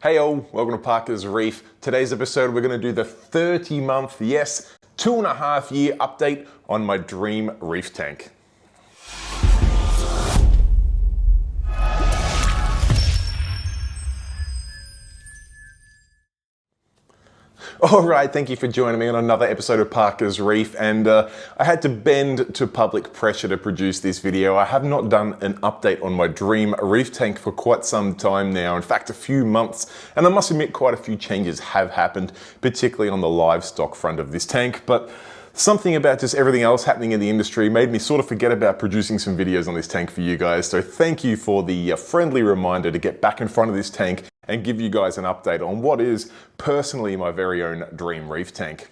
Hey all, welcome to Parker's Reef. Today's episode we're going to do the 30-month, yes, 2.5 year update on my Dream Reef Tank. Alright, thank you for joining me on another episode of Parker's Reef, and I had to bend to public pressure to produce this video. I have not done an update on my Dream Reef Tank for quite some time now, in fact a few months, and I must admit quite a few changes have happened, particularly on the livestock front of this tank, but something about just everything else happening in the industry made me sort of forget about producing some videos on this tank for you guys, so thank you for the friendly reminder to get back in front of this tank and give you guys an update on what is personally my very own Dream Reef Tank.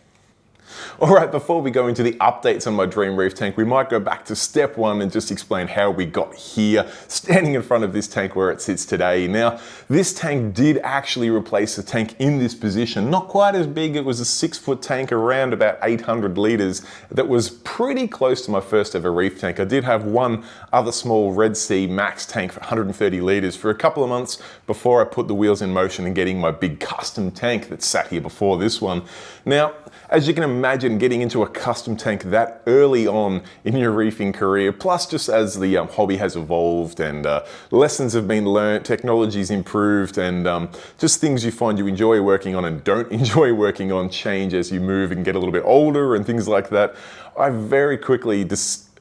Alright, before we go into the updates on my Dream Reef Tank, we might go back to step one and just explain how we got here, standing in front of this tank where it sits today. Now, this tank did actually replace the tank in this position. Not quite as big, it was a 6-foot tank around about 800 litres that was pretty close to my first ever reef tank. I did have one other small Red Sea Max tank for 130 litres for a couple of months before I put the wheels in motion and getting my big custom tank that sat here before this one. Now, as you can imagine, getting into a custom tank that early on in your reefing career, plus just as the hobby has evolved and lessons have been learnt, technology's improved, and just things you find you enjoy working on and don't enjoy working on change as you move and get a little bit older and things like that, I very quickly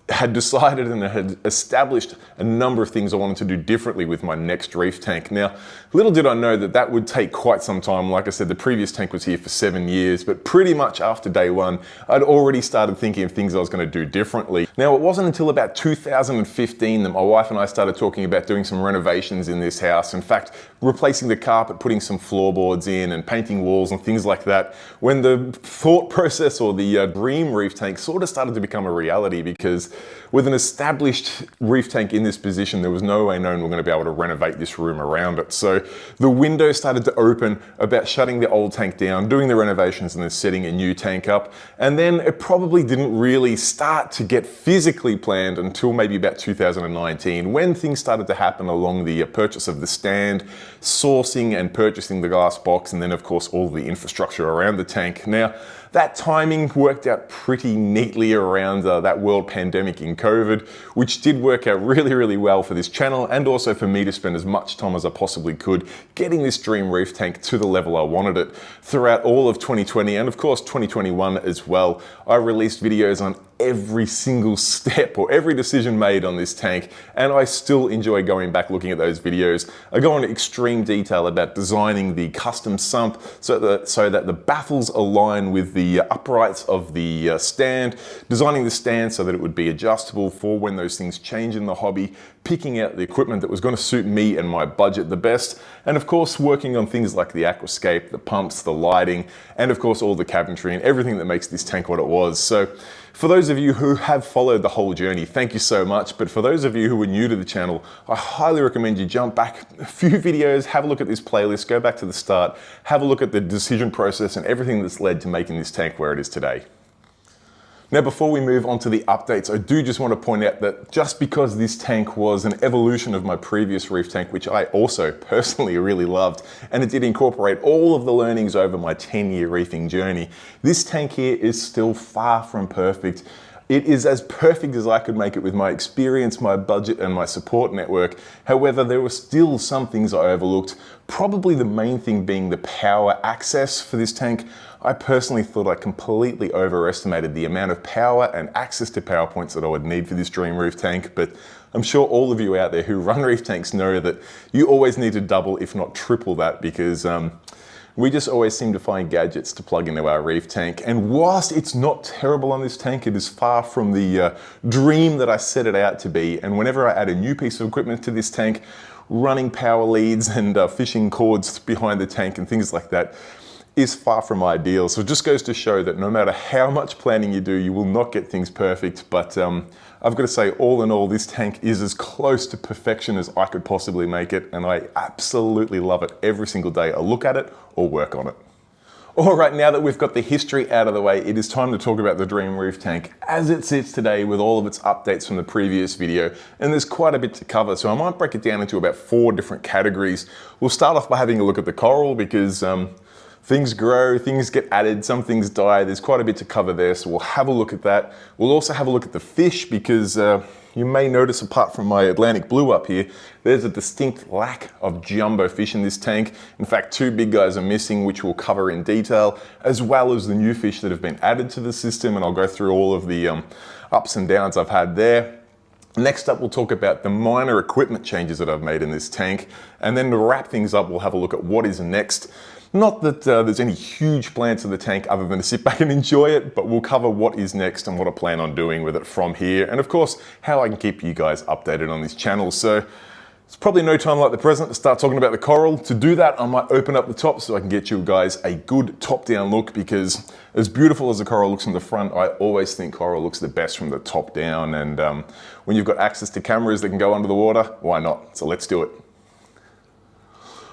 had decided and had established a number of things I wanted to do differently with my next reef tank. Now, little did I know that that would take quite some time. Like I said, the previous tank was here for 7 years, but pretty much after day one, I'd already started thinking of things I was going to do differently. Now, it wasn't until about 2015 that my wife and I started talking about doing some renovations in this house. In fact, replacing the carpet, putting some floorboards in and painting walls and things like that, when the thought process or the Dream Reef Tank sort of started to become a reality, because with an established reef tank in this position, there was no way known we're going to be able to renovate this room around it. So the window started to open about shutting the old tank down, doing the renovations and then setting a new tank up. And then it probably didn't really start to get physically planned until maybe about 2019, when things started to happen along the purchase of the stand, sourcing and purchasing the glass box, and then of course all the infrastructure around the tank. Now, that timing worked out pretty neatly around that world pandemic in COVID, which did work out really, really well for this channel and also for me to spend as much time as I possibly could getting this Dream Reef Tank to the level I wanted it. Throughout all of 2020 and of course 2021 as well, I released videos on every single step or every decision made on this tank, and I still enjoy going back looking at those videos. I go into extreme detail about designing the custom sump so that the baffles align with the uprights of the stand, designing the stand so that it would be adjustable for when those things change in the hobby, picking out the equipment that was going to suit me and my budget the best, and of course working on things like the aquascape, the pumps, the lighting, and of course all the cabinetry and everything that makes this tank what it was. So for those of you who have followed the whole journey, thank you so much. But for those of you who are new to the channel, I highly recommend you jump back a few videos, have a look at this playlist, go back to the start, have a look at the decision process and everything that's led to making this tank where it is today. Now, before we move on to the updates, I do just want to point out that just because this tank was an evolution of my previous reef tank, which I also personally really loved, and it did incorporate all of the learnings over my 10-year reefing journey, this tank here is still far from perfect. It is as perfect as I could make it with my experience, my budget, and my support network. However, there were still some things I overlooked, probably the main thing being the power access for this tank. I personally thought I completely overestimated the amount of power and access to power points that I would need for this Dream Reef Tank, but I'm sure all of you out there who run reef tanks know that you always need to double, if not triple that, because we just always seem to find gadgets to plug into our reef tank. And whilst it's not terrible on this tank, it is far from the dream that I set it out to be. And whenever I add a new piece of equipment to this tank, running power leads and fishing cords behind the tank and things like that is far from ideal. So it just goes to show that no matter how much planning you do, you will not get things perfect. But I've got to say, all in all, this tank is as close to perfection as I could possibly make it. And I absolutely love it every single day I look at it or work on it. All right, now that we've got the history out of the way, it is time to talk about the Dream Reef Tank as it sits today with all of its updates from the previous video. And there's quite a bit to cover, so I might break it down into about 4 different categories. We'll start off by having a look at the coral because things grow, things get added, some things die. There's quite a bit to cover there, so we'll have a look at that. We'll also have a look at the fish because you may notice, apart from my Atlantic blue up here, there's a distinct lack of jumbo fish in this tank. In fact, 2 big guys are missing, which we'll cover in detail, as well as the new fish that have been added to the system, and I'll go through all of the ups and downs I've had there. Next up, we'll talk about the minor equipment changes that I've made in this tank, and then to wrap things up, we'll have a look at what is next. Not that there's any huge plans for the tank other than to sit back and enjoy it, but we'll cover what is next and what I plan on doing with it from here, and of course, how I can keep you guys updated on this channel. So it's probably no time like the present to start talking about the coral. To do that, I might open up the top so I can get you guys a good top-down look, because as beautiful as the coral looks from the front, I always think coral looks the best from the top down, and when you've got access to cameras that can go under the water, why not? So let's do it.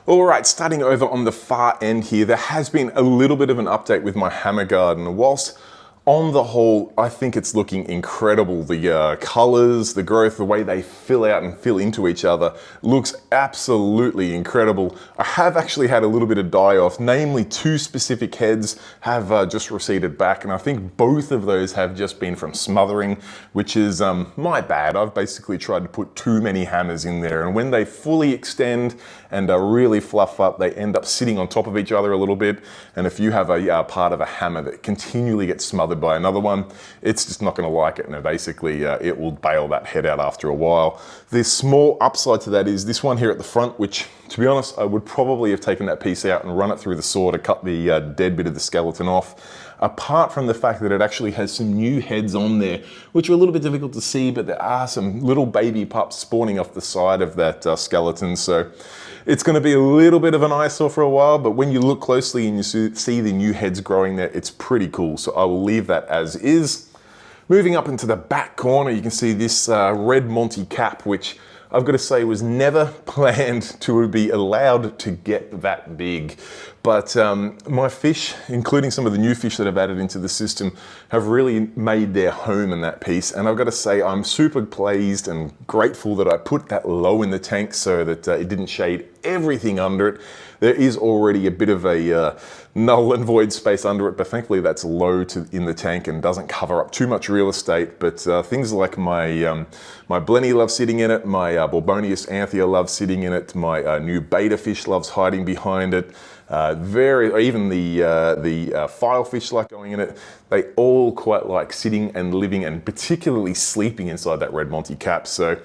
All right, starting over on the far end here, there has been a little bit of an update with my hammer garden. Whilst on the whole, I think it's looking incredible. The colors, the growth, the way they fill out and fill into each other looks absolutely incredible. I have actually had a little bit of die off, namely 2 specific heads have just receded back, and I think both of those have just been from smothering, which is my bad. I've basically tried to put too many hammers in there, and when they fully extend and really fluff up, they end up sitting on top of each other a little bit, and if you have a part of a hammer that continually gets smothered by another one, it's just not going to like it, and basically it will bail that head out after a while. The small upside to that is this one here at the front, which, to be honest, I would probably have taken that piece out and run it through the saw to cut the dead bit of the skeleton off. Apart from the fact that it actually has some new heads on there, which are a little bit difficult to see, but there are some little baby pups spawning off the side of that skeleton, so it's going to be a little bit of an eyesore for a while, but when you look closely and you see the new heads growing there, it's pretty cool, so I will leave that as is. Moving up into the back corner, you can see this red Monty cap, which I've got to say was never planned to be allowed to get that big. But my fish, including some of the new fish that I've added into the system, have really made their home in that piece. And I've got to say, I'm super pleased and grateful that I put that low in the tank so that it didn't shade everything under it. There is already a bit of a null and void space under it, but thankfully that's low in the tank and doesn't cover up too much real estate. But things like my blenny love sitting in it, my Borbonius anthea loves sitting in it, my new beta fish loves hiding behind it, even the filefish like going in it. They all quite like sitting and living and particularly sleeping inside that red Monty cap. So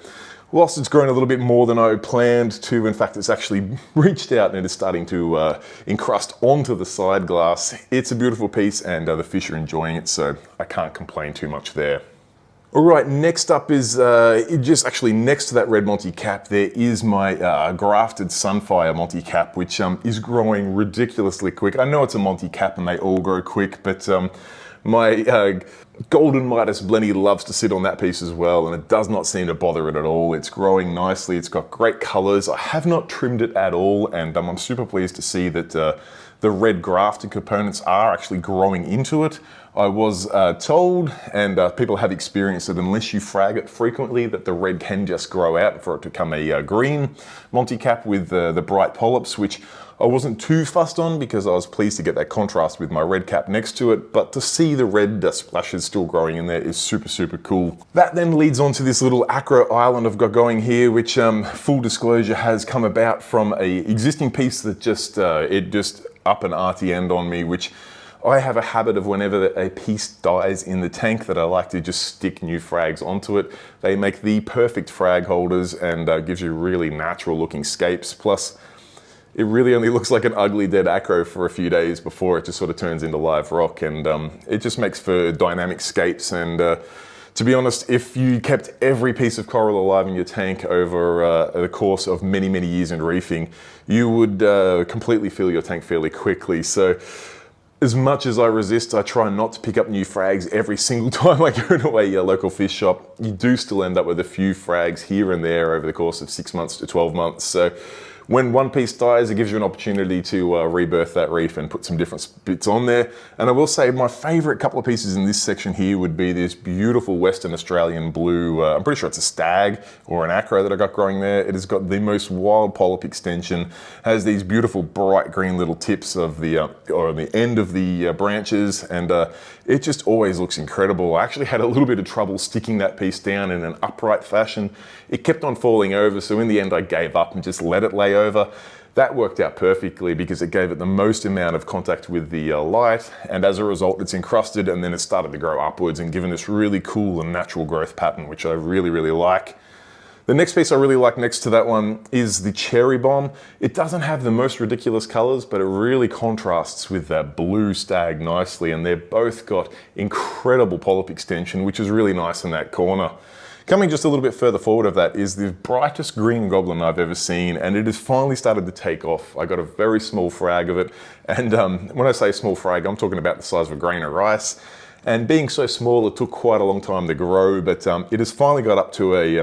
whilst it's grown a little bit more than I planned to, in fact, it's actually reached out and it is starting to encrust onto the side glass. It's a beautiful piece and the fish are enjoying it, so I can't complain too much there. All right, next up is just actually next to that red Monty cap, there is my grafted Sunfire Monty cap, which is growing ridiculously quick. I know it's a Monty cap and they all grow quick, but my Golden Midas Blenny loves to sit on that piece as well, and it does not seem to bother it at all. It's growing nicely, it's got great colors. I have not trimmed it at all, and I'm super pleased to see that the red grafted components are actually growing into it. I was told, and people have experienced it, unless you frag it frequently, that the red can just grow out for it to become a green Monty cap with the bright polyps, which I wasn't too fussed on because I was pleased to get that contrast with my red cap next to it, but to see the red splashes still growing in there is super, super cool. That then leads on to this little acro island I've got going here, which full disclosure has come about from a existing piece that just up an arty end on me, which I have a habit of whenever a piece dies in the tank that I like to just stick new frags onto it. They make the perfect frag holders and gives you really natural looking scapes. Plus, it really only looks like an ugly dead acro for a few days before it just sort of turns into live rock, and it just makes for dynamic scapes. And to be honest, if you kept every piece of coral alive in your tank over the course of many, many years in reefing, you would completely fill your tank fairly quickly. So as much as I resist, I try not to pick up new frags every single time I go to a local fish shop. You do still end up with a few frags here and there over the course of 6 months to 12 months. So When one piece dies, it gives you an opportunity to rebirth that reef and put some different bits on there. And I will say my favorite couple of pieces in this section here would be this beautiful Western Australian blue, I'm pretty sure it's a stag or an acro that I got growing there. It has got the most wild polyp extension, has these beautiful bright green little tips of the, or the end of the branches, and it just always looks incredible. I actually had a little bit of trouble sticking that piece down in an upright fashion. It kept on falling over, so in the end I gave up and just let it lay over. That worked out perfectly because it gave it the most amount of contact with the light, and as a result it's encrusted and then it started to grow upwards and given this really cool and natural growth pattern, which I really, really like. The next piece I really like next to that one is the cherry bomb. It doesn't have the most ridiculous colors, but it really contrasts with that blue stag nicely, and they've both got incredible polyp extension, which is really nice in that corner. Coming just a little bit further forward of that is the brightest green goblin I've ever seen, and it has finally started to take off. I got a very small frag of it, and when I say small frag, I'm talking about the size of a grain of rice. And being so small, it took quite a long time to grow, but it has finally got up to a,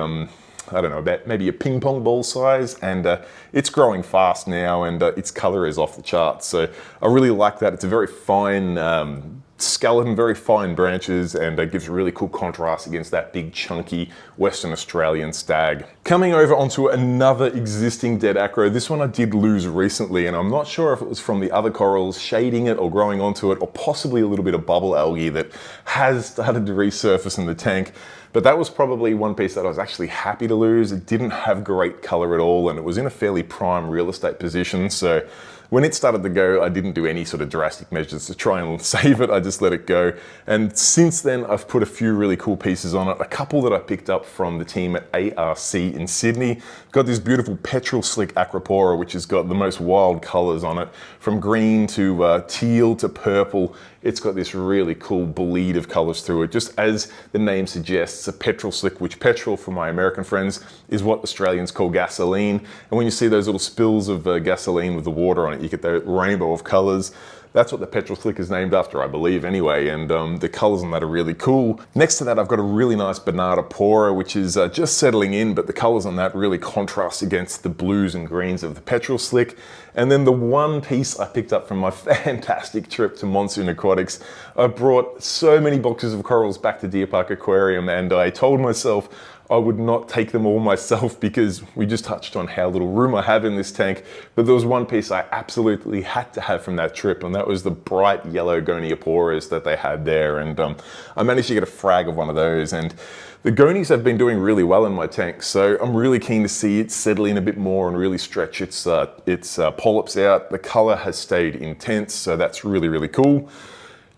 I don't know, about maybe a ping pong ball size, and it's growing fast now, and its color is off the charts. So I really like that. It's a very fine skeleton, very fine branches, and gives a really cool contrast against that big chunky Western Australian stag. Coming over onto another existing dead acro. This one I did lose recently, and I'm not sure if it was from the other corals shading it or growing onto it, or possibly a little bit of bubble algae that has started to resurface in the tank. But that was probably one piece that I was actually happy to lose. It didn't have great color at all, and it was in a fairly prime real estate position. So when it started to go, I didn't do any sort of drastic measures to try and save it. I just let it go. And since then, I've put a few really cool pieces on it. A couple that I picked up from the team at ARC in Sydney. Got this beautiful petrol slick acropora, which has got the most wild colors on it, from green to teal to purple. It's got this really cool bleed of colors through it, just as the name suggests, a petrol slick, which petrol, for my American friends, is what Australians call gasoline. And when you see those little spills of gasoline with the water on it, you get that rainbow of colors. That's what the petrol slick is named after, I believe, anyway, and the colors on that are really cool. Next to that, I've got a really nice Bernarda Pora, which is just settling in, but the colors on that really contrast against the blues and greens of the petrol slick. And then the one piece I picked up from my fantastic trip to Monsoon Aquatics, I brought so many boxes of corals back to Deer Park Aquarium, and I told myself I would not take them all myself because we just touched on how little room I have in this tank. But there was one piece I absolutely had to have from that trip, and that was the bright yellow Gonioporas that they had there. And I managed to get a frag of one of those. And the Gonies have been doing really well in my tank, so I'm really keen to see it settle in a bit more and really stretch its polyps out. The color has stayed intense, so that's really, really cool.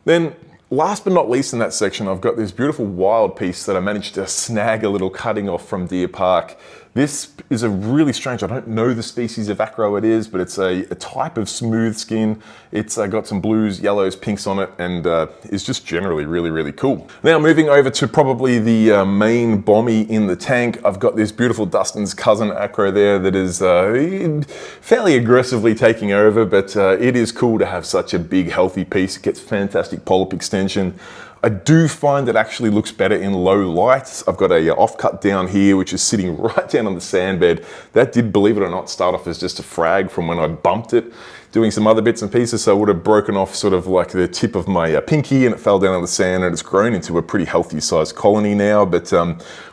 Then, last but not least in that section, I've got this beautiful wild piece that I managed to snag a little cutting off from Deer Park. This is a really strange, I don't know the species of acro it is, but it's a type of smooth skin. It's got some blues, yellows, pinks on it, and is just generally really, really cool. Now moving over to probably the main bommy in the tank, I've got this beautiful Dustin's cousin acro there that is fairly aggressively taking over, but it is cool to have such a big, healthy piece. It gets fantastic polyp extension. I do find it actually looks better in low lights. I've got a offcut down here, which is sitting right down on the sand bed. That did, believe it or not, start off as just a frag from when I bumped it, doing some other bits and pieces. So I would have broken off sort of like the tip of my pinky, and it fell down on the sand, and it's grown into a pretty healthy sized colony now. But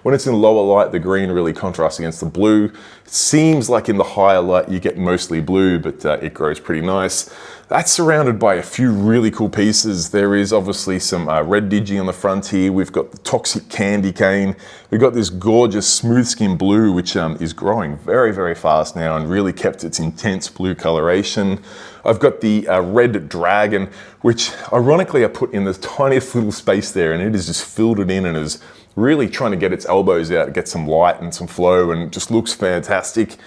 when it's in lower light, the green really contrasts against the blue. It seems like in the higher light, you get mostly blue, but it grows pretty nice. That's surrounded by a few really cool pieces. There is obviously some red digi on the front here. We've got the toxic candy cane. We've got this gorgeous smooth skin blue, which is growing very, very fast now and really kept its intense blue coloration. I've got the red dragon, which ironically I put in this tiniest little space there, and it has just filled it in and is really trying to get its elbows out, get some light and some flow, and just looks fantastic.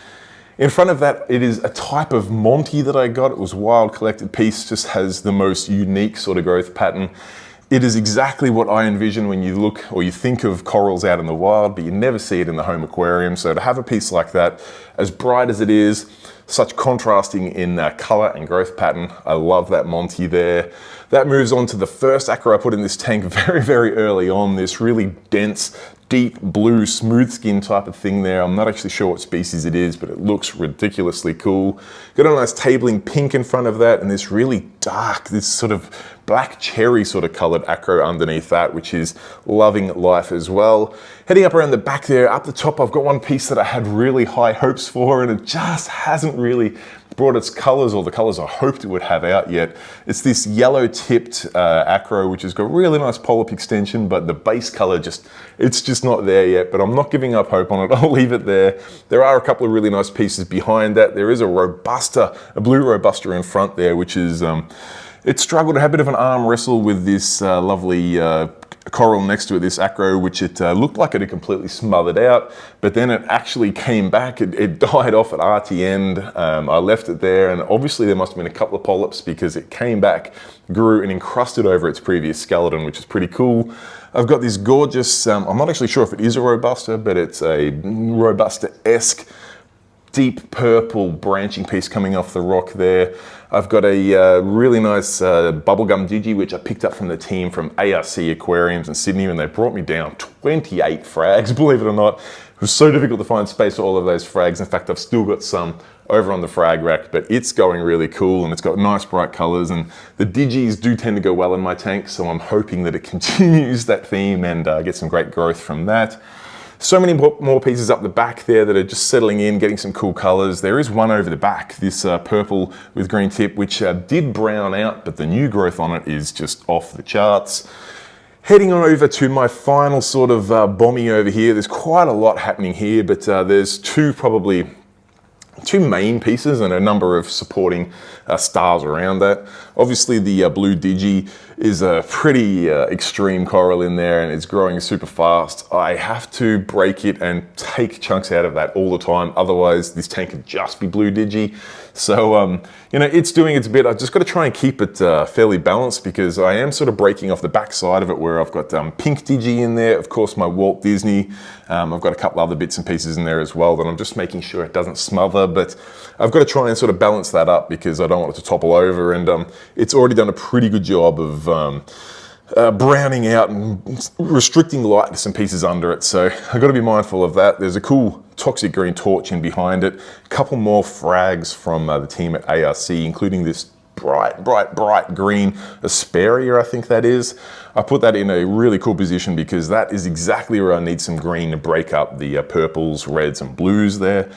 In front of that, it is a type of Monty that I got. It was wild collected piece, just has the most unique sort of growth pattern. It is exactly what I envision when you look or you think of corals out in the wild, but you never see it in the home aquarium. So to have a piece like that, as bright as it is, such contrasting in color and growth pattern. I love that Monty there. That moves on to the first acro I put in this tank very, very early on, this really dense, deep blue, smooth skin type of thing there. I'm not actually sure what species it is, but it looks ridiculously cool. Got a nice tabling pink in front of that, and this really dark, this sort of black cherry sort of colored acro underneath that, which is loving life as well. Heading up around the back there, up the top, I've got one piece that I had really high hopes for, and it just hasn't really brought its colors, or the colors I hoped it would have, out yet. It's this yellow tipped acro, which has got really nice polyp extension, but the base color it's just not there yet, but I'm not giving up hope on it. I'll leave it there. There are a couple of really nice pieces behind that. There is a Robusta, a blue Robusta in front there, which is, it struggled to have a bit of an arm wrestle with this lovely coral next to it, this acro, which it looked like it had completely smothered out, but then it actually came back. It died off at RT end. I left it there, and obviously there must have been a couple of polyps because it came back, grew, and encrusted over its previous skeleton, which is pretty cool. I've got this gorgeous, I'm not actually sure if it is a Robusta, but it's a Robusta-esque deep purple branching piece coming off the rock there. I've got a really nice bubblegum digi, which I picked up from the team from ARC Aquariums in Sydney, and they brought me down 28 frags, believe it or not. It was so difficult to find space for all of those frags. In fact, I've still got some over on the frag rack, but it's going really cool, and it's got nice bright colors, and the digis do tend to go well in my tank, so I'm hoping that it continues that theme and get some great growth from that. So many more pieces up the back there that are just settling in, getting some cool colors. There is one over the back, this purple with green tip, which did brown out, but the new growth on it is just off the charts. Heading on over to my final sort of bommy over here. There's quite a lot happening here, but there's two main pieces and a number of supporting stars around that. Obviously the blue digi is a pretty extreme coral in there, and it's growing super fast. I have to break it and take chunks out of that all the time, otherwise this tank could just be blue digi. So you know, it's doing its bit. I've just got to try and keep it fairly balanced, because I am sort of breaking off the back side of it, where I've got pink digi in there, of course my Walt Disney. I've got a couple other bits and pieces in there as well that I'm just making sure it doesn't smother, but I've got to try and sort of balance that up because I don't want it to topple over, and it's already done a pretty good job of browning out and restricting light to some pieces under it, so I've got to be mindful of that. There's a cool toxic green torch in behind it, a couple more frags from the team at ARC, including this bright green Asperia, I think that is. I put that in a really cool position because that is exactly where I need some green to break up the purples, reds, and blues there.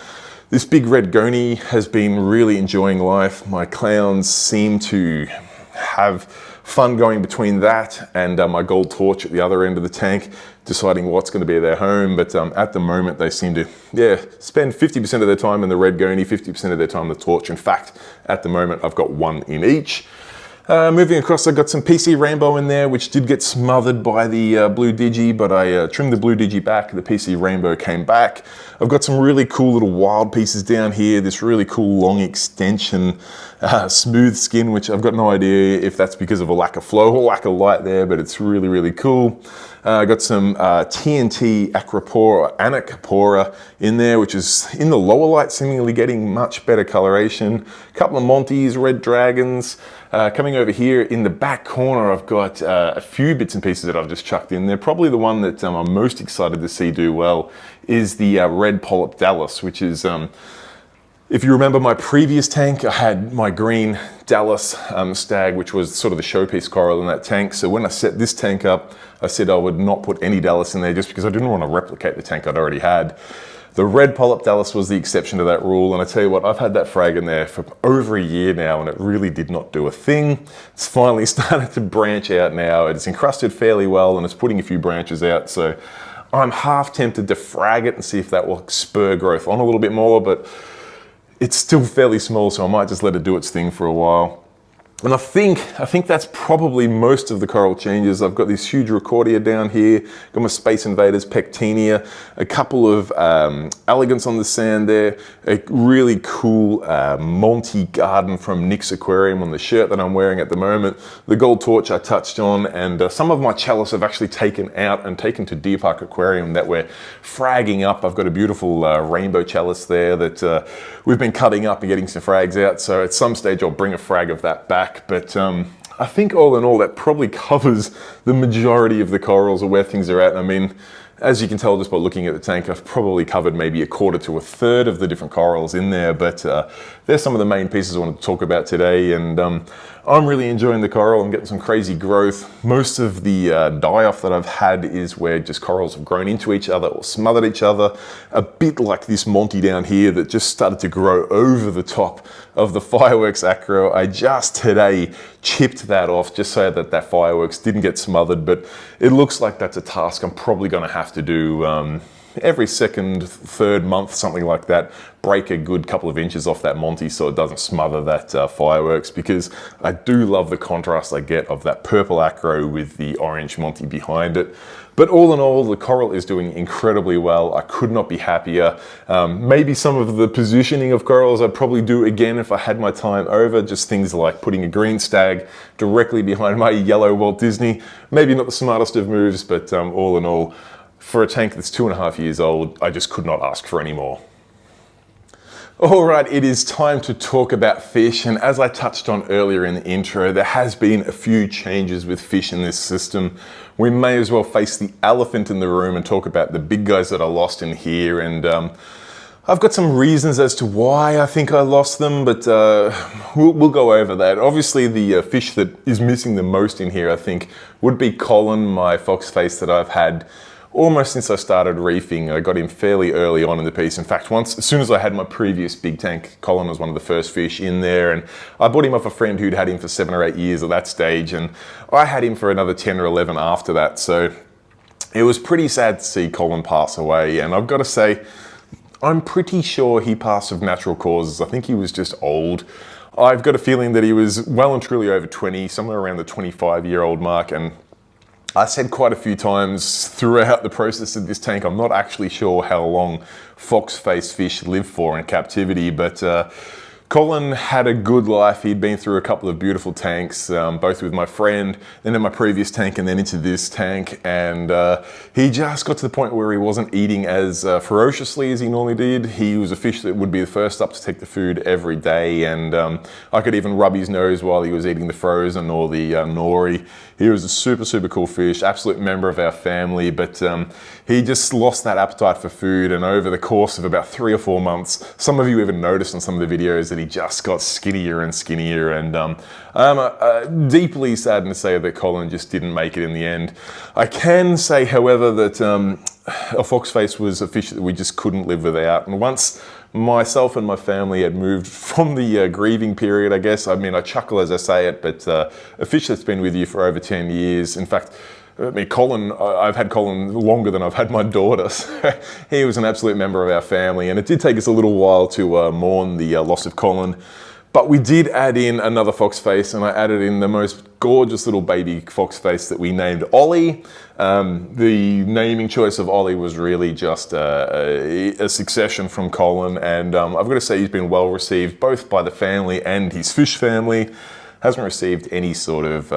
This big red goni has been really enjoying life. My clowns seem to have fun going between that and my gold torch at the other end of the tank, deciding what's going to be their home. But at the moment they seem to spend 50% of their time in the red goni, 50% of their time in the torch. In fact, at the moment I've got one in each. Moving across, I got some PC Rainbow in there, which did get smothered by the blue digi, but I trimmed the blue digi back, the PC Rainbow came back. I've got some really cool little wild pieces down here, this really cool long extension, smooth skin, which I've got no idea if that's because of a lack of flow or lack of light there, but it's really, really cool. I got some TNT Acropora, Anacapora in there, which is in the lower light seemingly getting much better coloration. A couple of Monties, red dragons. Coming over here in the back corner, I've got a few bits and pieces that I've just chucked in there. Probably the one that I'm most excited to see do well is the red polyp Dallas, which is, if you remember my previous tank, I had my green Dallas stag, which was sort of the showpiece coral in that tank. So when I set this tank up, I said I would not put any Dallas in there just because I didn't want to replicate the tank I'd already had. The red polyp Dallas was the exception to that rule, and I tell you what, I've had that frag in there for over a year now, and it really did not do a thing. It's finally started to branch out now. It's encrusted fairly well, and it's putting a few branches out, so I'm half tempted to frag it and see if that will spur growth on a little bit more, but it's still fairly small, so I might just let it do its thing for a while. And I think that's probably most of the coral changes. I've got this huge Recordia down here, got my Space Invaders Pectinia, a couple of elegants on the sand there, a really cool Monty Garden from Nick's Aquarium on the shirt that I'm wearing at the moment, the Gold Torch I touched on, and some of my chalice I've actually taken out and taken to Deer Park Aquarium that we're fragging up. I've got a beautiful rainbow chalice there that we've been cutting up and getting some frags out, so at some stage I'll bring a frag of that back. But I think all in all that probably covers the majority of the corals or where things are at. I mean, as you can tell just by looking at the tank, I've probably covered maybe a quarter to a third of the different corals in there, but there's some of the main pieces I wanted to talk about today, and I'm really enjoying the coral. I'm getting some crazy growth. Most of the die-off that I've had is where just corals have grown into each other or smothered each other, a bit like this Monty down here that just started to grow over the top of the Fireworks acro. I just today chipped that off just so that that Fireworks didn't get smothered, but it looks like that's a task I'm probably going to have to do every second, third month, something like that. Break a good couple of inches off that Monty so it doesn't smother that Fireworks, because I do love the contrast I get of that purple acro with the orange Monty behind it. But all in all, the coral is doing incredibly well. I could not be happier. Maybe some of the positioning of corals I'd probably do again if I had my time over. Just things like putting a green stag directly behind my yellow Walt Disney. Maybe not the smartest of moves, but all in all, for a tank that's 2.5 years old, I just could not ask for any more. All right, it is time to talk about fish, and as I touched on earlier in the intro, there has been a few changes with fish in this system. We may as well face the elephant in the room and talk about the big guys that are lost in here, and I've got some reasons as to why I think I lost them, but we'll go over that. Obviously, the fish that is missing the most in here, I think, would be Colin, my foxface that I've had almost since I started reefing. I got him fairly early on in the piece. In fact, as soon as I had my previous big tank, Colin was one of the first fish in there, and I bought him off a friend who'd had him for 7 or 8 years at that stage, and I had him for another 10 or 11 after that. So it was pretty sad to see Colin pass away, and I've got to say, I'm pretty sure he passed of natural causes. I think he was just old. I've got a feeling that he was well and truly over 20, somewhere around the 25-year-old mark, and I said quite a few times throughout the process of this tank, I'm not actually sure how long fox-faced fish live for in captivity, but Colin had a good life. He'd been through a couple of beautiful tanks, both with my friend, then in my previous tank, and then into this tank. And he just got to the point where he wasn't eating as ferociously as he normally did. He was a fish that would be the first up to take the food every day. And I could even rub his nose while he was eating the frozen or the nori. He was a super, super cool fish, absolute member of our family, but he just lost that appetite for food, and over the course of about 3 or 4 months, some of you even noticed on some of the videos that he just got skinnier and skinnier, and I'm deeply saddened to say that Colin just didn't make it in the end. I can say, however, that a foxface was a fish that we just couldn't live without, and once myself and my family had moved from the grieving period, I guess. I mean, I chuckle as I say it, but a fish that's been with you for over 10 years. In fact, I mean, Colin, I've had Colin longer than I've had my daughter. So he was an absolute member of our family, and it did take us a little while to mourn the loss of Colin. But we did add in another foxface, and I added in the most gorgeous little baby foxface that we named Ollie. The naming choice of Ollie was really just a succession from Colin, and I've got to say he's been well received both by the family and his fish family. Hasn't received any sort of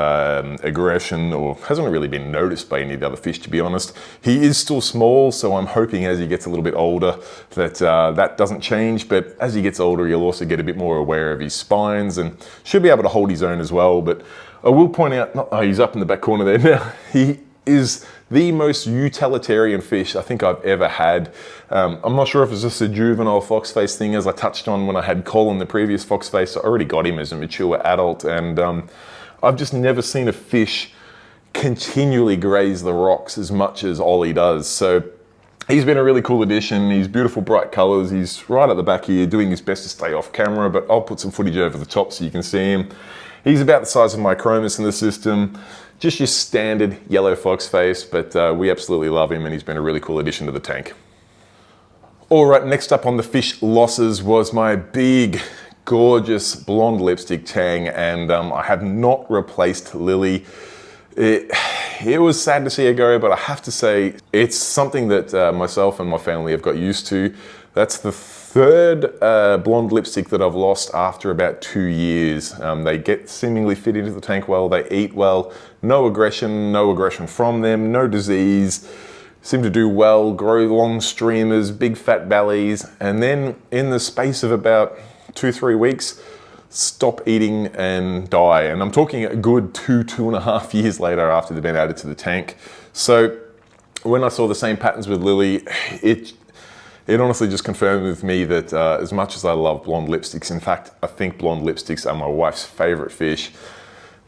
aggression, or hasn't really been noticed by any of the other fish, to be honest. He is still small, so I'm hoping as he gets a little bit older that that doesn't change, but as he gets older, you'll also get a bit more aware of his spines and should be able to hold his own as well. But I will point out, oh, he's up in the back corner there now. He is the most utilitarian fish I think I've ever had. I'm not sure if it's just a juvenile foxface thing, as I touched on when I had Colin, the previous foxface. I already got him as a mature adult, and I've just never seen a fish continually graze the rocks as much as Ollie does. So he's been a really cool addition. He's beautiful, bright colors. He's right at the back here doing his best to stay off camera, but I'll put some footage over the top so you can see him. He's about the size of my Chromis in the system. Just your standard yellow foxface, but we absolutely love him, and he's been a really cool addition to the tank. All right, next up on the fish losses was my big gorgeous blonde lipstick tang, and I have not replaced Lily. It was sad to see her go, but I have to say it's something that myself and my family have got used to. That's the third blonde lipstick that I've lost after about 2 years. They get seemingly fit into the tank well, they eat well, no aggression from them, no disease, seem to do well, grow long streamers, big fat bellies, and then in the space of about 2-3 weeks, stop eating and die. And I'm talking a good 2.5 years later after they've been added to the tank. So when I saw the same patterns with Lily, it honestly just confirmed with me that as much as I love blonde lipsticks, in fact, I think blonde lipsticks are my wife's favorite fish,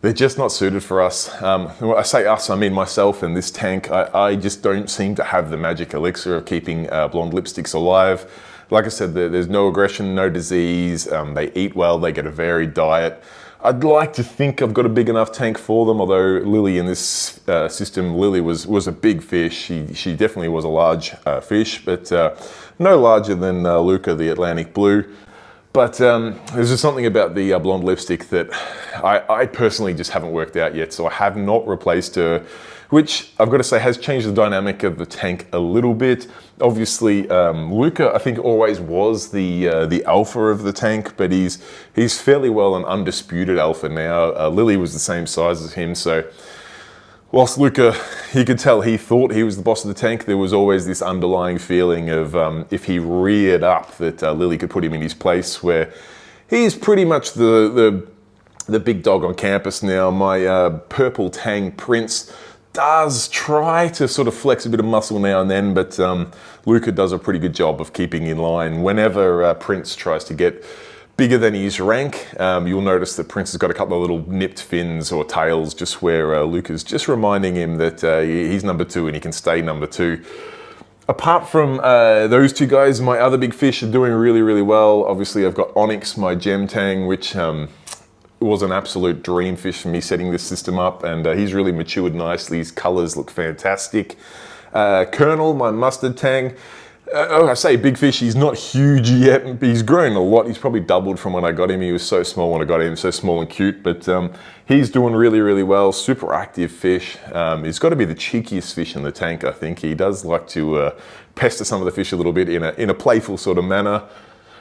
they're just not suited for us. When I say us, I mean myself and this tank. I just don't seem to have the magic elixir of keeping blonde lipsticks alive. Like I said, there's no aggression, no disease, they eat well, they get a varied diet. I'd like to think I've got a big enough tank for them, although Lily in this system, Lily was a big fish. She definitely was a large fish, but no larger than Luca, the Atlantic blue. But there's just something about the blonde lipstick that I personally just haven't worked out yet, so I have not replaced her, which I've got to say has changed the dynamic of the tank a little bit. Obviously, Luca, I think, always was the alpha of the tank, but he's fairly well an undisputed alpha now. Lily was the same size as him, so whilst Luca, you could tell he thought he was the boss of the tank, there was always this underlying feeling of if he reared up that Lily could put him in his place, where he's pretty much the big dog on campus now. My purple tang Prince does try to sort of flex a bit of muscle now and then, but Luca does a pretty good job of keeping in line. Whenever Prince tries to get bigger than his rank, you'll notice that Prince has got a couple of little nipped fins or tails just where Luca's just reminding him that he's number 2 and he can stay number 2. Apart from those two guys, my other big fish are doing really, really well. Obviously, I've got Onyx, my gem tang, which was an absolute dream fish for me setting this system up, and he's really matured nicely. His colors look fantastic. Colonel, my mustard tang, I say big fish, he's not huge yet, but he's grown a lot. He's probably doubled from when I got him. He was so small when I got him, so small and cute, but he's doing really, really well. Super active fish. He's got to be the cheekiest fish in the tank, I think. He does like to pester some of the fish a little bit in a playful sort of manner.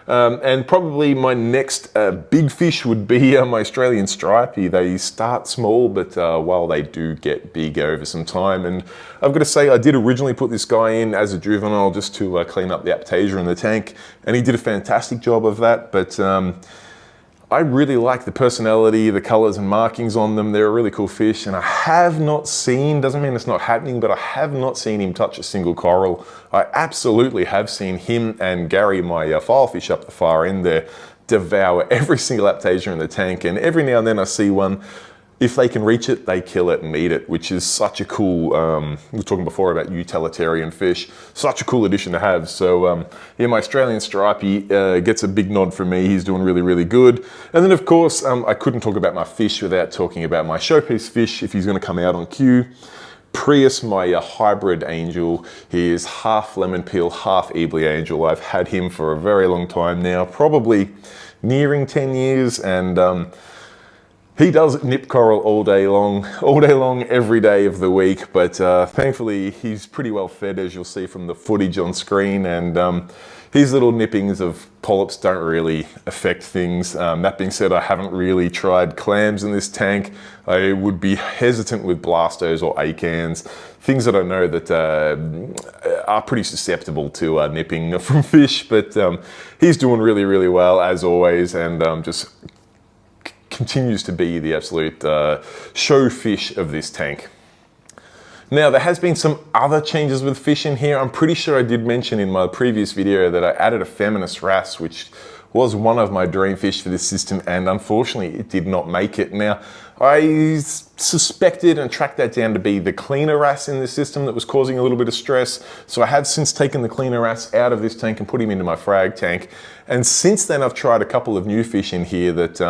And probably my next big fish would be my Australian stripey. They start small, but while they do get big over some time. And I've got to say, I did originally put this guy in as a juvenile just to clean up the aptasia in the tank, and he did a fantastic job of that. But I really like the personality, the colors and markings on them. They're a really cool fish, and I have not seen, doesn't mean it's not happening, but I have not seen him touch a single coral. I absolutely have seen him and Gary, my filefish up the far end there, devour every single aptasia in the tank, and every now and then I see one. If they can reach it, they kill it and eat it, which is such a cool, we were talking before about utilitarian fish, such a cool addition to have. So yeah, my Australian stripey gets a big nod from me. He's doing really, really good. And then of course, I couldn't talk about my fish without talking about my showpiece fish, if he's gonna come out on cue. Prius, my hybrid angel. He is half lemon peel, half Ebly angel. I've had him for a very long time now, probably nearing 10 years, and he does nip coral all day long, every day of the week, but thankfully he's pretty well fed, as you'll see from the footage on screen, and his little nippings of polyps don't really affect things. That being said, I haven't really tried clams in this tank. I would be hesitant with blastos or acans, things that I know that are pretty susceptible to nipping from fish, but he's doing really, really well as always, and just continues to be the absolute show fish of this tank. Now, there has been some other changes with fish in here. I'm pretty sure I did mention in my previous video that I added a feminist wrasse, which was one of my dream fish for this system, and unfortunately it did not make it. Now, I suspected and tracked that down to be the cleaner wrasse in this system that was causing a little bit of stress. So I have since taken the cleaner wrasse out of this tank and put him into my frag tank. And since then I've tried a couple of new fish in here that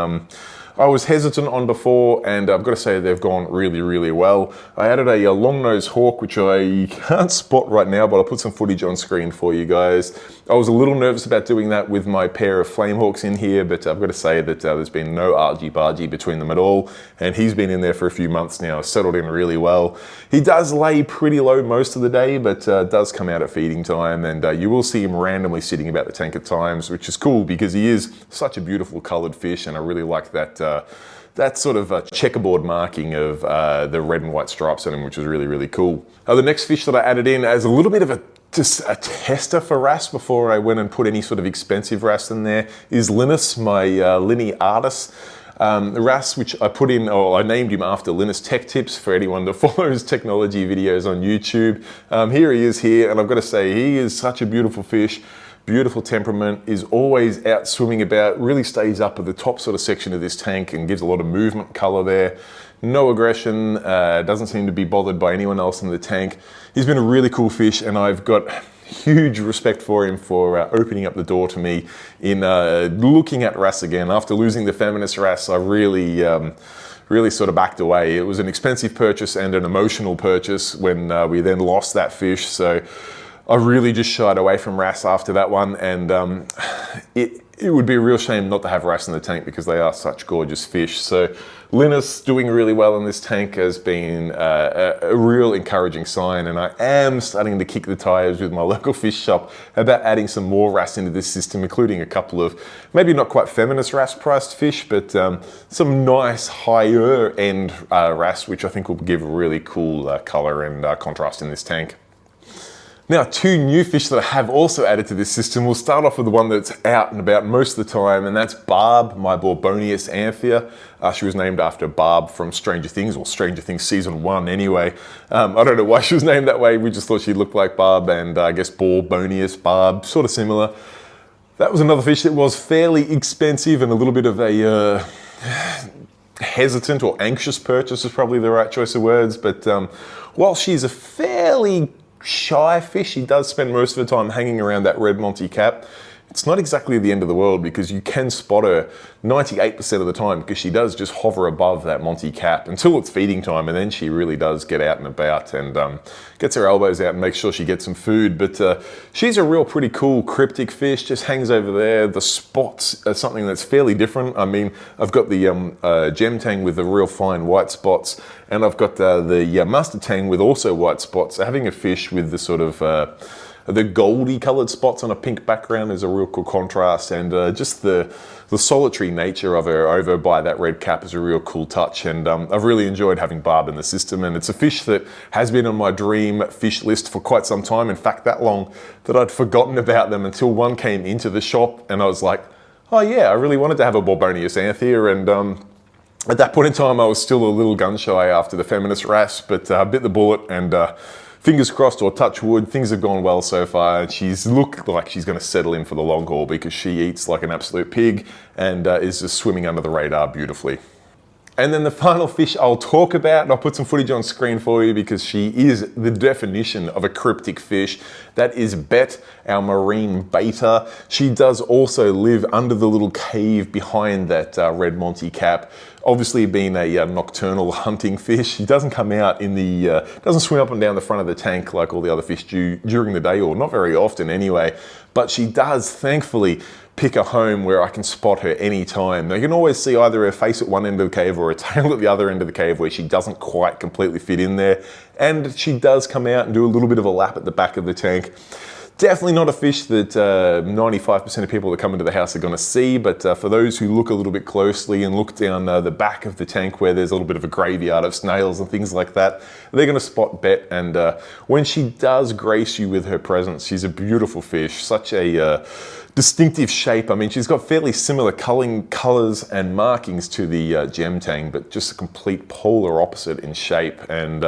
I was hesitant on before, and I've got to say they've gone really, really well. I added a long-nosed hawk, which I can't spot right now, but I'll put some footage on screen for you guys. I was a little nervous about doing that with my pair of flame hawks in here, but I've got to say that there's been no argy-bargy between them at all, and he's been in there for a few months now, settled in really well. He does lay pretty low most of the day, but does come out at feeding time, and you will see him randomly sitting about the tank at times, which is cool because he is such a beautiful coloured fish, and I really like that sort of checkerboard marking of the red and white stripes on him, which is really, really cool. The next fish that I added in as a little bit of just a tester for wrasse before I went and put any sort of expensive wrasse in there is Linus, my Lineatus. The wrasse, which I put in, or I named him after Linus Tech Tips for anyone that follows technology videos on YouTube. Here he is here, and I've got to say, he is such a beautiful fish. Beautiful temperament, is always out swimming about, really stays up at the top sort of section of this tank and gives a lot of movement color there. No aggression, doesn't seem to be bothered by anyone else in the tank. He's been a really cool fish, and I've got huge respect for him for opening up the door to me in looking at wrasse again. After losing the feminist wrasse, I really sort of backed away. It was an expensive purchase and an emotional purchase when we then lost that fish. So I really just shied away from wrasse after that one, and it would be a real shame not to have wrasse in the tank because they are such gorgeous fish. So Linus doing really well in this tank has been a real encouraging sign, and I am starting to kick the tires with my local fish shop about adding some more wrasse into this system, including a couple of maybe not quite feminist wrasse priced fish, but some nice higher end wrasse, which I think will give a really cool color and contrast in this tank. Now, two new fish that I have also added to this system. We'll start off with the one that's out and about most of the time, and that's Barb, my Borbonius anthea. She was named after Barb from Stranger Things, or Stranger Things Season 1 anyway. I don't know why she was named that way. We just thought she looked like Barb, and I guess Borbonius, Barb, sort of similar. That was another fish that was fairly expensive and a little bit of a hesitant or anxious purchase is probably the right choice of words, but while she's a fairly shy fish, she does spend most of her time hanging around that red Monty cap. It's not exactly the end of the world because you can spot her 98% of the time because she does just hover above that Monty cap until it's feeding time, and then she really does get out and about and gets her elbows out and makes sure she gets some food. But she's a real pretty cool cryptic fish, just hangs over there. The spots are something that's fairly different. I mean, I've got the gem tang with the real fine white spots, and I've got the mustard tang with also white spots. So having a fish with the sort of the goldy coloured spots on a pink background is a real cool contrast, and just the solitary nature of her over by that red cap is a real cool touch, and I've really enjoyed having Barb in the system, and it's a fish that has been on my dream fish list for quite some time. In fact, that long that I'd forgotten about them until one came into the shop and I was like, oh yeah, I really wanted to have a Borbonius anthea, and at that point in time I was still a little gun shy after the feminist wrasse, but bit the bullet, and fingers crossed, or touch wood, things have gone well so far. She's looked like she's going to settle in for the long haul because she eats like an absolute pig and is just swimming under the radar beautifully. And then the final fish I'll talk about, and I'll put some footage on screen for you because she is the definition of a cryptic fish. That is Bet, our marine beta. She does also live under the little cave behind that red Monty cap. Obviously being a nocturnal hunting fish, she doesn't come out in the, doesn't swim up and down the front of the tank like all the other fish do during the day, or not very often anyway. But she does thankfully pick a home where I can spot her anytime. Now you can always see either her face at one end of the cave or her tail at the other end of the cave where she doesn't quite completely fit in there. And she does come out and do a little bit of a lap at the back of the tank. Definitely not a fish that 95% of people that come into the house are going to see, but for those who look a little bit closely and look down the back of the tank where there's a little bit of a graveyard of snails and things like that, they're going to spot Bet. And when she does grace you with her presence, she's a beautiful fish, such a distinctive shape. I mean, she's got fairly similar colors and markings to the gem tang, but just a complete polar opposite in shape. And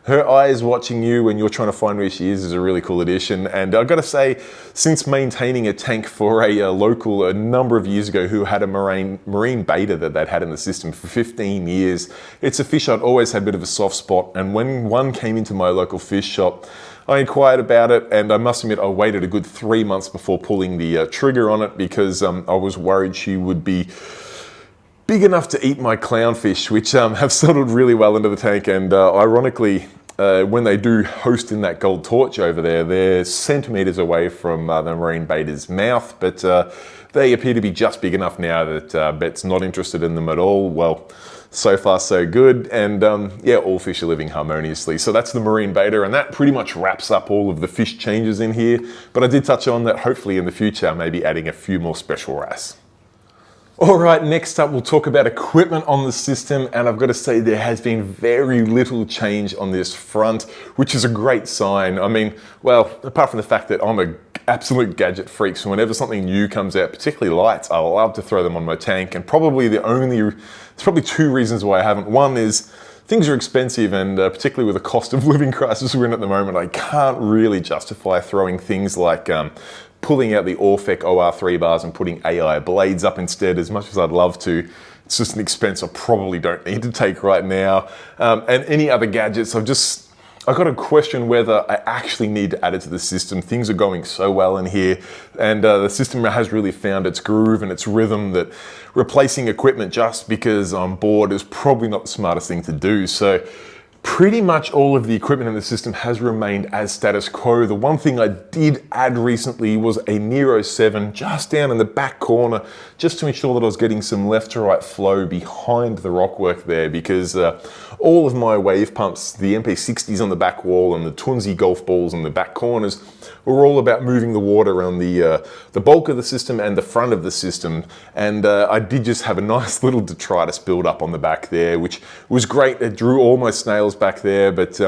her eyes watching you when you're trying to find where she is a really cool addition. And I've got to say, since maintaining a tank for a local a number of years ago who had a marine beta that they'd had in the system for 15 years, it's a fish I'd always had a bit of a soft spot. And when one came into my local fish shop, I inquired about it, and I must admit I waited a good 3 months before pulling the trigger on it because I was worried she would be big enough to eat my clownfish, which have settled really well into the tank. And ironically, when they do host in that gold torch over there, they're centimeters away from the marine beta's mouth, but they appear to be just big enough now that Bet's not interested in them at all. Well, so far so good, and yeah, all fish are living harmoniously. So that's the marine beta, and that pretty much wraps up all of the fish changes in here. But I did touch on that hopefully in the future, maybe adding a few more special wrasse. All right, next up we'll talk about equipment on the system, and I've got to say there has been very little change on this front, which is a great sign. I mean, well, apart from the fact that I'm an absolute gadget freak, so whenever something new comes out, particularly lights, I love to throw them on my tank, and there's probably two reasons why I haven't. One is things are expensive, and particularly with the cost of living crisis we're in at the moment, I can't really justify throwing things like pulling out the Orfec OR3 bars and putting AI blades up instead, as much as I'd love to. It's just an expense I probably don't need to take right now. And any other gadgets, I've got to question whether I actually need to add it to the system. Things are going so well in here, and the system has really found its groove and its rhythm that replacing equipment just because I'm bored is probably not the smartest thing to do. So pretty much all of the equipment in the system has remained as status quo. The one thing I did add recently was a Nero 7 just down in the back corner, just to ensure that I was getting some left to right flow behind the rockwork there, because all of my wave pumps, the MP60s on the back wall and the Tunzi golf balls in the back corners, were all about moving the water around the bulk of the system and the front of the system. And I did just have a nice little detritus build up on the back there, which was great. It drew all my snails back there, but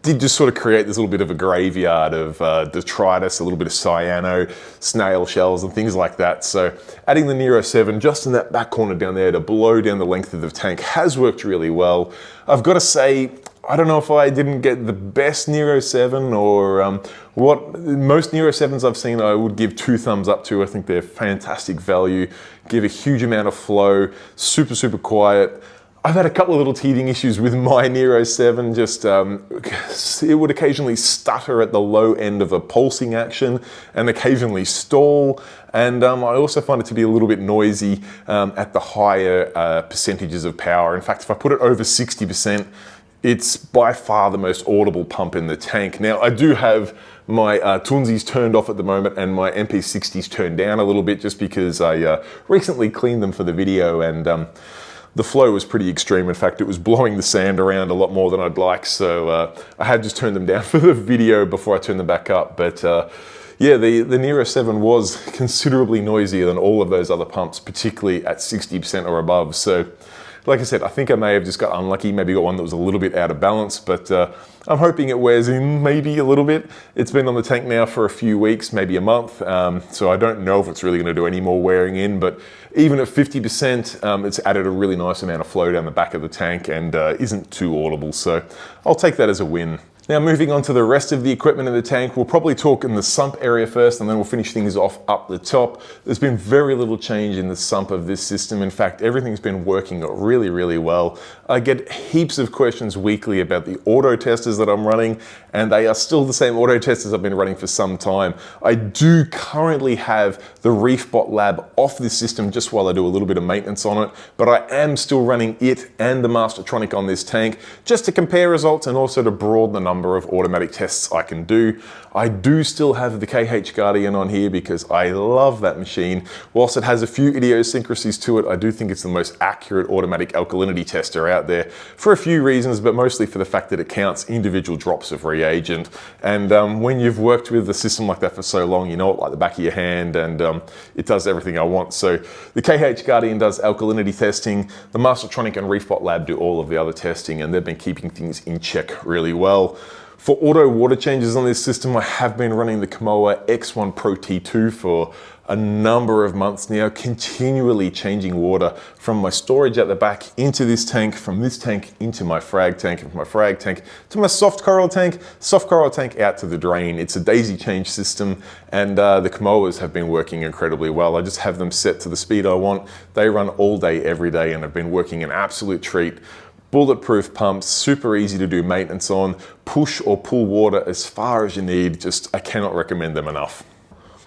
did just sort of create this little bit of a graveyard of detritus, a little bit of cyano, snail shells and things like that. So adding the Nero 7 just in that back corner down there to blow down the length of the tank has worked really well. I've got to say, I don't know if I didn't get the best Nero 7 or what. Most Nero 7s I've seen I would give 2 thumbs up to. I think they're fantastic value, give a huge amount of flow, super, super quiet. I've had a couple of little teething issues with my Nero 7, just it would occasionally stutter at the low end of a pulsing action and occasionally stall. And I also find it to be a little bit noisy at the higher percentages of power. In fact, if I put it over 60%, it's by far the most audible pump in the tank. Now, I do have my Tunzis turned off at the moment and my MP60s turned down a little bit just because I recently cleaned them for the video, and the flow was pretty extreme. In fact, it was blowing the sand around a lot more than I'd like, so I had just turned them down for the video before I turned them back up. But yeah, the Nero 7 was considerably noisier than all of those other pumps, particularly at 60% or above. So like I said, I think I may have just got unlucky, maybe got one that was a little bit out of balance, but I'm hoping it wears in maybe a little bit. It's been on the tank now for a few weeks, maybe a month, so I don't know if it's really going to do any more wearing in, but even at 50%, it's added a really nice amount of flow down the back of the tank and isn't too audible, so I'll take that as a win. Now, moving on to the rest of the equipment in the tank, we'll probably talk in the sump area first, and then we'll finish things off up the top. There's been very little change in the sump of this system. In fact, everything's been working really, really well. I get heaps of questions weekly about the auto testers that I'm running, and they are still the same auto testers I've been running for some time. I do currently have the ReefBot Lab off this system just while I do a little bit of maintenance on it, but I am still running it and the Mastertronic on this tank just to compare results and also to broaden the number of automatic tests I can do. I do still have the KH Guardian on here because I love that machine. Whilst it has a few idiosyncrasies to it, I do think it's the most accurate automatic alkalinity tester out there for a few reasons, but mostly for the fact that it counts individual drops of reagent. And when you've worked with a system like that for so long, you know it like the back of your hand, and it does everything I want. So the KH Guardian does alkalinity testing, the Mastertronic and ReefBot Lab do all of the other testing, and they've been keeping things in check really well. For auto water changes on this system, I have been running the Kamoa X1 Pro T2 for a number of months now, continually changing water from my storage at the back into this tank, from this tank into my frag tank, and from my frag tank to my soft coral tank out to the drain. It's a daisy change system, and the Kamoas have been working incredibly well. I just have them set to the speed I want. They run all day, every day, and have been working an absolute treat. Bulletproof pumps, super easy to do maintenance on, push or pull water as far as you need. Just, I cannot recommend them enough.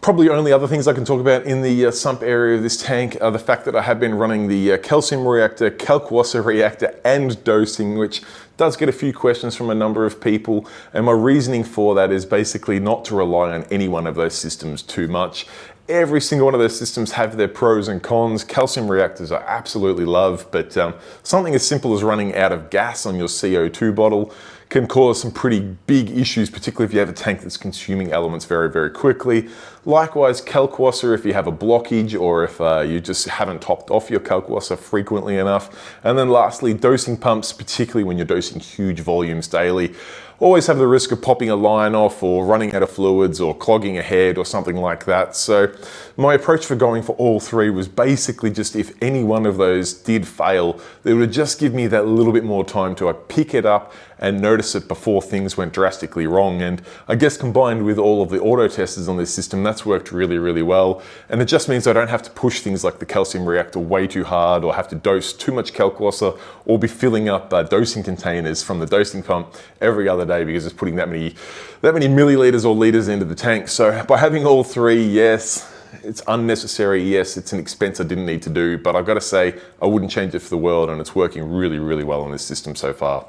Probably only other things I can talk about in the sump area of this tank are the fact that I have been running the calcium reactor, kalkwasser reactor, and dosing, which does get a few questions from a number of people. And my reasoning for that is basically not to rely on any one of those systems too much. Every single one of those systems have their pros and cons. Calcium reactors I absolutely love, but something as simple as running out of gas on your CO2 bottle can cause some pretty big issues, particularly if you have a tank that's consuming elements very, very quickly. Likewise, kalkwasser if you have a blockage or if you just haven't topped off your kalkwasser frequently enough. And then lastly, dosing pumps, particularly when you're dosing huge volumes daily, always have the risk of popping a line off or running out of fluids or clogging a head or something like that. So my approach for going for all three was basically just if any one of those did fail, it would just give me that little bit more time to pick it up and notice it before things went drastically wrong. And I guess combined with all of the auto testers on this system, that's worked really, really well. And it just means I don't have to push things like the calcium reactor way too hard or have to dose too much kalkwasser or be filling up dosing containers from the dosing pump every other day because it's putting that many milliliters or liters into the tank. So by having all three, yes, it's unnecessary. Yes, it's an expense I didn't need to do, but I've got to say I wouldn't change it for the world, and it's working really, really well on this system so far.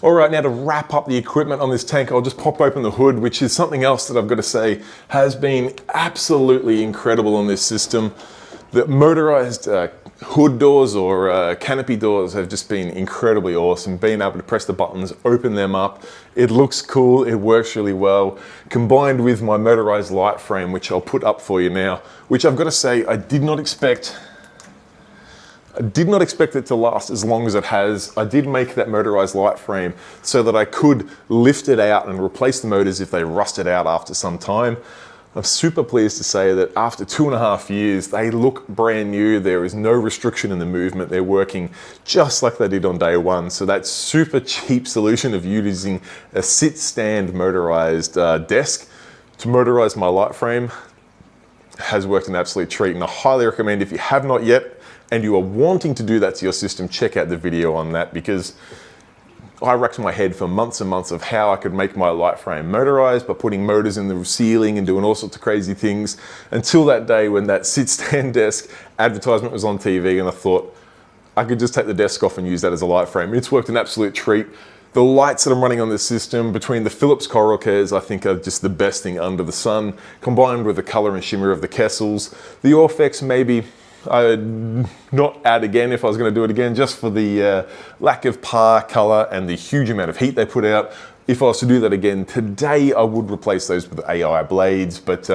All right, now to wrap up the equipment on this tank, I'll just pop open the hood, which is something else that I've got to say has been absolutely incredible on this system. The motorized hood doors or canopy doors have just been incredibly awesome. Being able to press the buttons, open them up, it looks cool, it works really well. Combined with my motorized light frame, which I'll put up for you now, which I've got to say I did not expect it to last as long as it has. I did make that motorized light frame so that I could lift it out and replace the motors if they rusted out after some time. I'm super pleased to say that after 2.5 years, they look brand new. There is no restriction in the movement. They're working just like they did on day one. So that super cheap solution of using a sit-stand motorized desk to motorize my light frame has worked an absolute treat. And I highly recommend, if you have not yet, and you are wanting to do that to your system, check out the video on that, because I racked my head for months and months of how I could make my light frame motorized by putting motors in the ceiling and doing all sorts of crazy things, until that day when that sit-stand desk advertisement was on TV and I thought I could just take the desk off and use that as a light frame. It's worked an absolute treat. The lights that I'm running on this system, between the Philips coral cares, I think are just the best thing under the sun, combined with the color and shimmer of the Kessels. The Orfex, maybe I would not add again if I was going to do it again, just for the lack of par, color, and the huge amount of heat they put out. If I was to do that again today, I would replace those with AI blades, but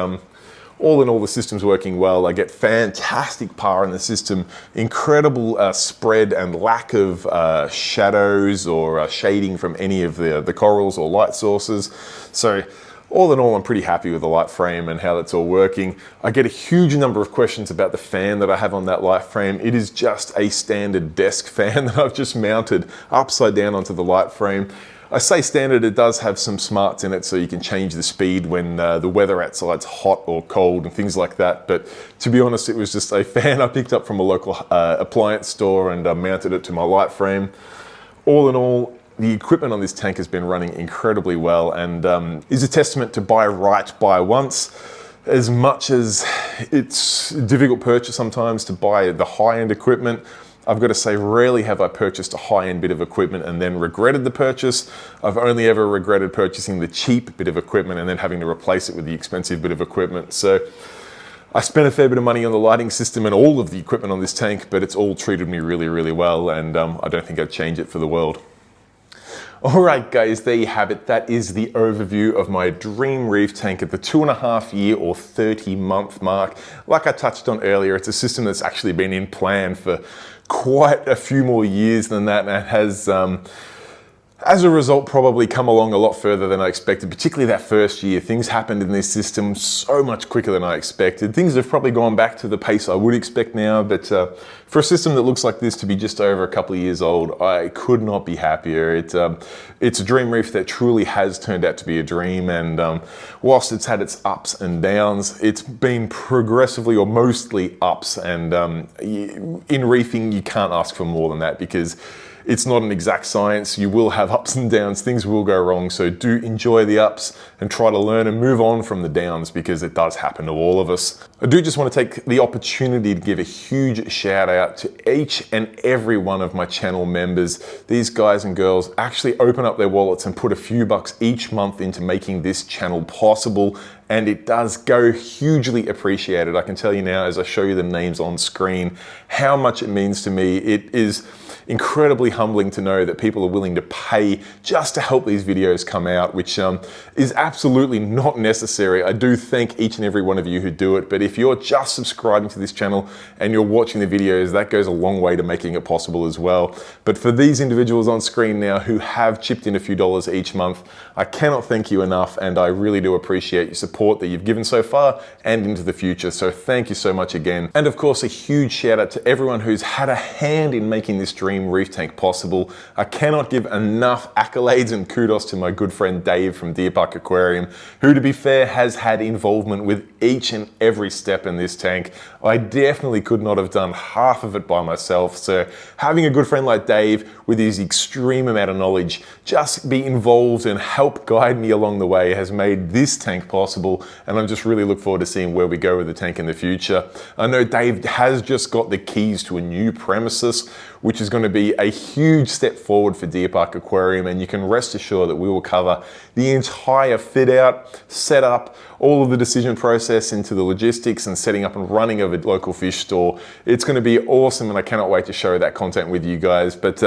all in all, the system's working well. I get fantastic par in the system, incredible spread and lack of shadows or shading from any of the corals or light sources. So all in all, I'm pretty happy with the light frame and how that's all working. I get a huge number of questions about the fan that I have on that light frame. It is just a standard desk fan that I've just mounted upside down onto the light frame. I say standard, it does have some smarts in it, so you can change the speed when the weather outside's hot or cold and things like that. But to be honest, it was just a fan I picked up from a local appliance store and mounted it to my light frame. All in all, the equipment on this tank has been running incredibly well, and is a testament to buy right, buy once. As much as it's a difficult purchase sometimes to buy the high-end equipment, I've got to say, rarely have I purchased a high-end bit of equipment and then regretted the purchase. I've only ever regretted purchasing the cheap bit of equipment and then having to replace it with the expensive bit of equipment. So I spent a fair bit of money on the lighting system and all of the equipment on this tank, but it's all treated me really, really well, and I don't think I'd change it for the world. All right, guys, there you have it. That is the overview of my Dream Reef Tank at the 2.5 year or 30-month mark. Like I touched on earlier, it's a system that's actually been in plan for quite a few more years than that, and has, as a result, probably come along a lot further than I expected, particularly that first year. Things happened in this system so much quicker than I expected. Things have probably gone back to the pace I would expect now, but for a system that looks like this to be just over a couple of years old, I could not be happier. It's a Dream Reef that truly has turned out to be a dream, and whilst it's had its ups and downs, it's been progressively or mostly ups, and in reefing you can't ask for more than that, because it's not an exact science. You will have ups and downs, things will go wrong. So do enjoy the ups and try to learn and move on from the downs, because it does happen to all of us. I do just want to take the opportunity to give a huge shout out to each and every one of my channel members. These guys and girls actually open up their wallets and put a few bucks each month into making this channel possible, and it does go hugely appreciated. I can tell you now, as I show you the names on screen, how much it means to me. It is incredibly humbling to know that people are willing to pay just to help these videos come out, which is absolutely not necessary. I do thank each and every one of you who do it, but if you're just subscribing to this channel and you're watching the videos, that goes a long way to making it possible as well. But for these individuals on screen now who have chipped in a few dollars each month, I cannot thank you enough, and I really do appreciate your support that you've given so far and into the future. So thank you so much again. And of course, a huge shout out to everyone who's had a hand in making this Dream Reef Tank possible. I cannot give enough accolades and kudos to my good friend Dave from Deer Park Aquarium, who, to be fair, has had involvement with each and every step in this tank. I definitely could not have done half of it by myself. So having a good friend like Dave with his extreme amount of knowledge just be involved and help guide me along the way has made this tank possible, and I just really look forward to seeing where we go with the tank in the future. I know Dave has just got the keys to a new premises, which is going to be a huge step forward for Deer Park Aquarium, and you can rest assured that we will cover the entire fit out, setup, all of the decision process into the logistics and setting up and running of a local fish store. It's going to be awesome, and I cannot wait to share that content with you guys. But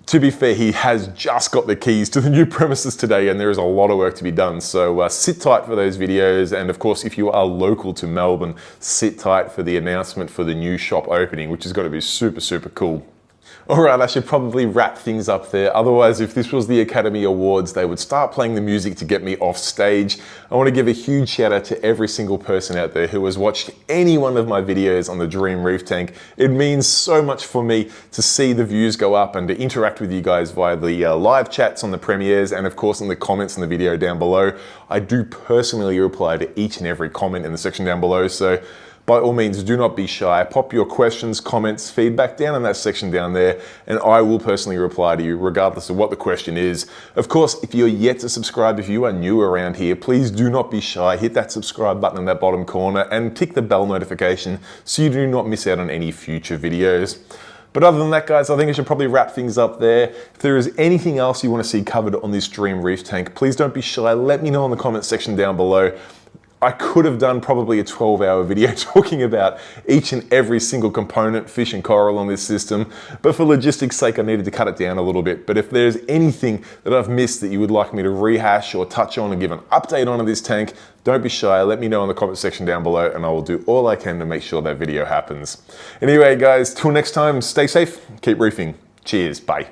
to be fair, he has just got the keys to the new premises today, and there is a lot of work to be done. So sit tight for those videos. And of course, if you are local to Melbourne, sit tight for the announcement for the new shop opening, which is going to be super, super cool. All right, I should probably wrap things up there. Otherwise, if this was the Academy Awards, they would start playing the music to get me off stage. I want to give a huge shout out to every single person out there who has watched any one of my videos on the Dream Reef Tank. It means so much for me to see the views go up and to interact with you guys via the live chats on the premieres, and of course in the comments in the video down below. I do personally reply to each and every comment in the section down below, so by all means, do not be shy. Pop your questions, comments, feedback down in that section down there, and I will personally reply to you regardless of what the question is. Of course, if you're yet to subscribe, if you are new around here, please do not be shy. Hit that subscribe button in that bottom corner and tick the bell notification so you do not miss out on any future videos. But other than that, guys, I think I should probably wrap things up there. If there is anything else you want to see covered on this Dream Reef Tank, please don't be shy. Let me know in the comment section down below. I could have done probably a 12-hour video talking about each and every single component, fish and coral on this system, but for logistics sake, I needed to cut it down a little bit. But if there's anything that I've missed that you would like me to rehash or touch on and give an update on this tank, don't be shy. Let me know in the comment section down below, and I will do all I can to make sure that video happens. Anyway, guys, till next time, stay safe, keep reefing. Cheers, bye.